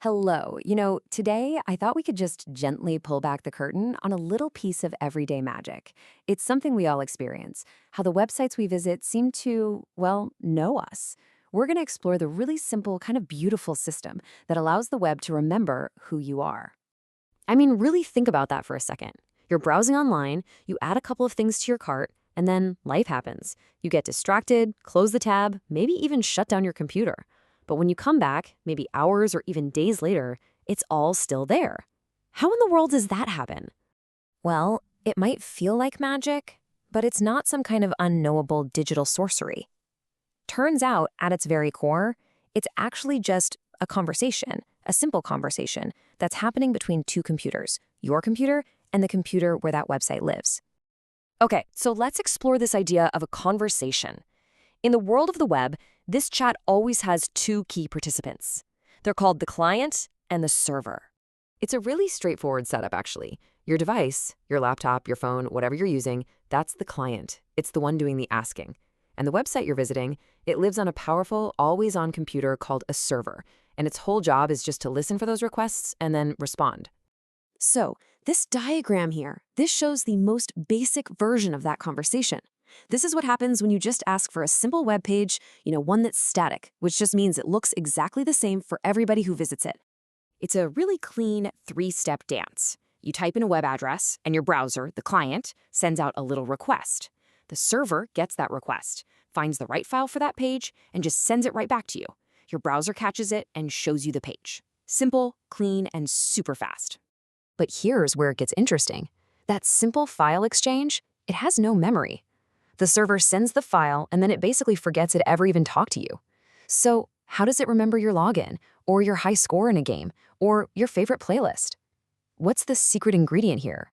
Hello. Today I thought we could just gently pull back the curtain on a little piece of everyday magic. It's something we all experience, how the websites we visit seem to, well, know us. We're going to explore the really simple, kind of beautiful system that allows the web to remember who you are. I mean, really think about that for a second. You're browsing online, you add a couple of things to your cart, and then life happens. You get distracted, close the tab, maybe even shut down your computer. But when you come back, maybe hours or even days later, it's all still there. How in the world does that happen? Well, it might feel like magic, but it's not some kind of unknowable digital sorcery. Turns out, at its very core, it's actually just a conversation, a simple conversation that's happening between two computers, your computer and the computer where that website lives. Okay, so let's explore this idea of a conversation. In the world of the web, this chat always has two key participants. They're called the client and the server. It's a really straightforward setup, actually. Your device, your laptop, your phone, whatever you're using, that's the client. It's the one doing the asking. And the website you're visiting, it lives on a powerful, always-on computer called a server, and its whole job is just to listen for those requests and then respond. So, this diagram here, this shows the most basic version of that conversation. This is what happens when you just ask for a simple web page, one that's static, which just means it looks exactly the same for everybody who visits it. It's a really clean three-step dance. You type in a web address, and your browser, the client, sends out a little request. The server gets that request, finds the right file for that page, and just sends it right back to you. Your browser catches it and shows you the page. Simple, clean, and super fast. But here's where it gets interesting. That simple file exchange, it has no memory. The server sends the file, and then it basically forgets it ever even talked to you. So how does it remember your login, or your high score in a game, or your favorite playlist? What's the secret ingredient here?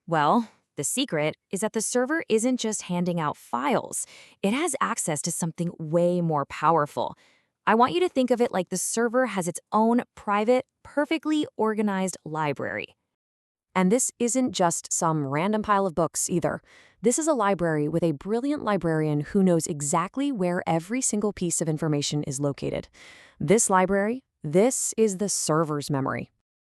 Well, the secret is that the server isn't just handing out files. It has access to something way more powerful. I want you to think of it like the server has its own private, perfectly organized library. And this isn't just some random pile of books either. This is a library with a brilliant librarian who knows exactly where every single piece of information is located. This library, this is the server's memory.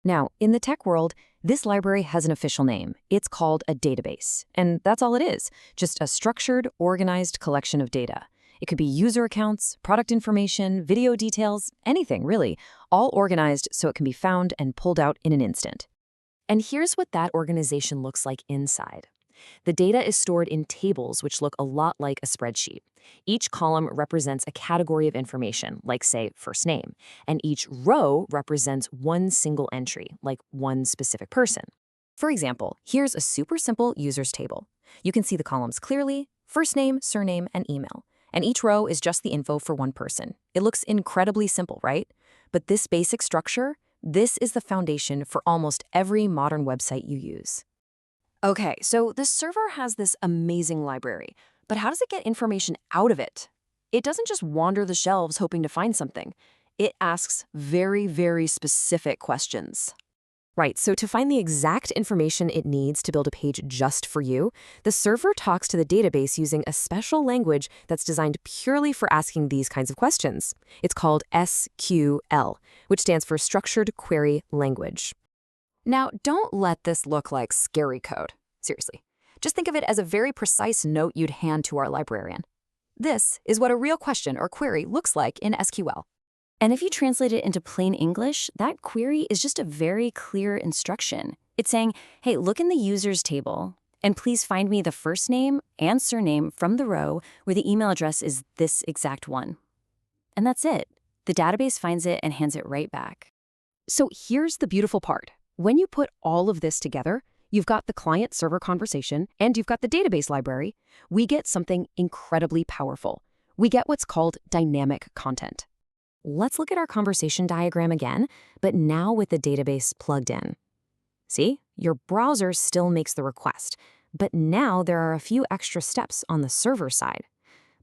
Now, in the tech world, this library has an official name. It's called a database. And that's all it is, just a structured, organized collection of data. It could be user accounts, product information, video details, anything really, all organized so it can be found and pulled out in an instant. And here's what that organization looks like inside. The data is stored in tables which look a lot like a spreadsheet. Each column represents a category of information, like, say, first name, and each row represents one single entry, like one specific person. For example, here's a super simple users table. You can see the columns clearly: first name, surname, and email. And each row is just the info for one person. It looks incredibly simple, right? But this basic structure, this is the foundation for almost every modern website you use. Okay, so the server has this amazing library, but how does it get information out of it? It doesn't just wander the shelves hoping to find something. It asks very, very specific questions. Right, so to find the exact information it needs to build a page just for you, the server talks to the database using a special language that's designed purely for asking these kinds of questions. It's called SQL, which stands for Structured Query Language. Now, don't let this look like scary code. Seriously. Just think of it as a very precise note you'd hand to our librarian. This is what a real question or query looks like in SQL. And if you translate it into plain English, that query is just a very clear instruction. It's saying, hey, look in the users table, and please find me the first name and surname from the row where the email address is this exact one. And that's it. The database finds it and hands it right back. So here's the beautiful part. When you put all of this together, you've got the client-server conversation, and you've got the database library, we get something incredibly powerful. We get what's called dynamic content. Let's look at our conversation diagram again, but now with the database plugged in. See, your browser still makes the request, but now there are a few extra steps on the server side.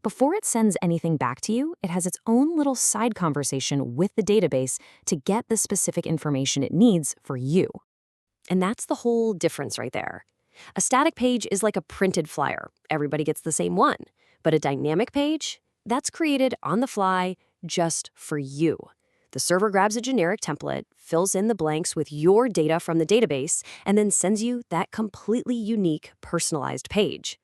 Before it sends anything back to you, it has its own little side conversation with the database to get the specific information it needs for you. And that's the whole difference right there. A static page is like a printed flyer. Everybody gets the same one. But a dynamic page, that's created on the fly just for you. The server grabs a generic template, fills in the blanks with your data from the database, and then sends you that completely unique, personalized page.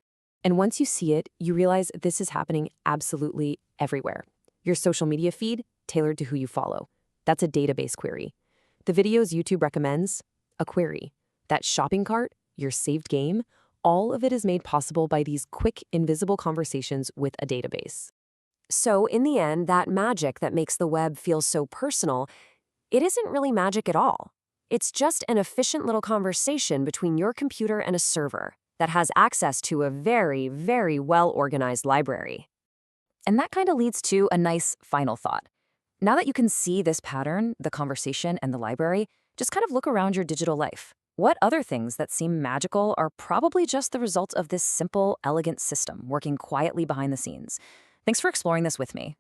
And once you see it, you realize this is happening absolutely everywhere. Your social media feed, tailored to who you follow. That's a database query. The videos YouTube recommends, a query. That shopping cart, your saved game, all of it is made possible by these quick, invisible conversations with a database. So, in the end, that magic that makes the web feel so personal, it isn't really magic at all. It's just an efficient little conversation between your computer and a server that has access to a very, very well-organized library. And that kind of leads to a nice final thought. Now that you can see this pattern, the conversation, and the library, just kind of look around your digital life. What other things that seem magical are probably just the result of this simple, elegant system working quietly behind the scenes? Thanks for exploring this with me.